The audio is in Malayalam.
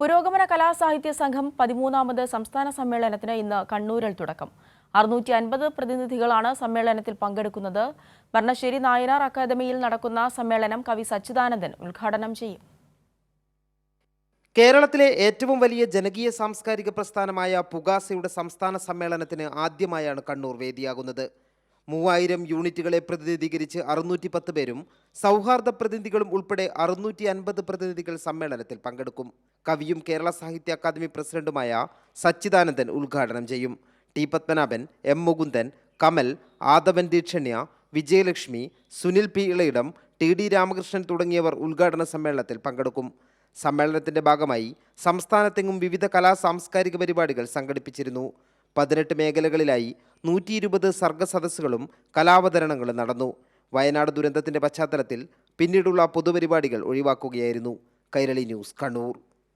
പുരോഗമന കലാസാഹിത്യ സംഘം 13ാമത് സംസ്ഥാന സമ്മേളനത്തിന് ഇന്ന് കണ്ണൂരിൽ തുടക്കം. 650 പ്രതിനിധികളാണ് സമ്മേളനത്തിൽ പങ്കെടുക്കുന്നത്. ഭരണശ്ശേരി നായനാർ അക്കാദമിയിൽ നടക്കുന്ന സമ്മേളനം കവി സച്ചിദാനന്ദൻ ഉദ്ഘാടനം ചെയ്യും. കേരളത്തിലെ ഏറ്റവും വലിയ ജനകീയ സാംസ്കാരിക പ്രസ്ഥാനമായ പുകാസയുടെ സംസ്ഥാന സമ്മേളനത്തിന് ആദ്യമായാണ് കണ്ണൂർ വേദിയാകുന്നത്. 3000 യൂണിറ്റുകളെ പ്രതിനിധീകരിച്ച് 610 പേരും സൗഹാർദ്ദ പ്രതിനിധികളും ഉൾപ്പെടെ 650 പ്രതിനിധികൾ സമ്മേളനത്തിൽ പങ്കെടുക്കും. കവിയും കേരള സാഹിത്യ അക്കാദമി പ്രസിഡന്റുമായ സച്ചിദാനന്ദൻ ഉദ്ഘാടനം ചെയ്യും. T Padmanabhan, M Mukundan, Kamal, Aadavan Deekshanya, Vijayalakshmi, Sunil P Ilayidam, T D Ramakrishnan തുടങ്ങിയവർ ഉദ്ഘാടന സമ്മേളനത്തിൽ പങ്കെടുക്കും. സമ്മേളനത്തിന്റെ ഭാഗമായി സംസ്ഥാനത്തെങ്ങും വിവിധ സാംസ്കാരിക പരിപാടികൾ സംഘടിപ്പിച്ചിരുന്നു. 18 മേഖലകളിലായി 120 സർഗസദസ്സുകളും കലാവതരണങ്ങളും നടന്നു. വയനാട് ദുരന്തത്തിന്റെ പശ്ചാത്തലത്തിൽ പിന്നീടുള്ള പൊതുപരിപാടികൾ ഒഴിവാക്കുകയായിരുന്നു. കൈരളി ന്യൂസ്, കണ്ണൂർ.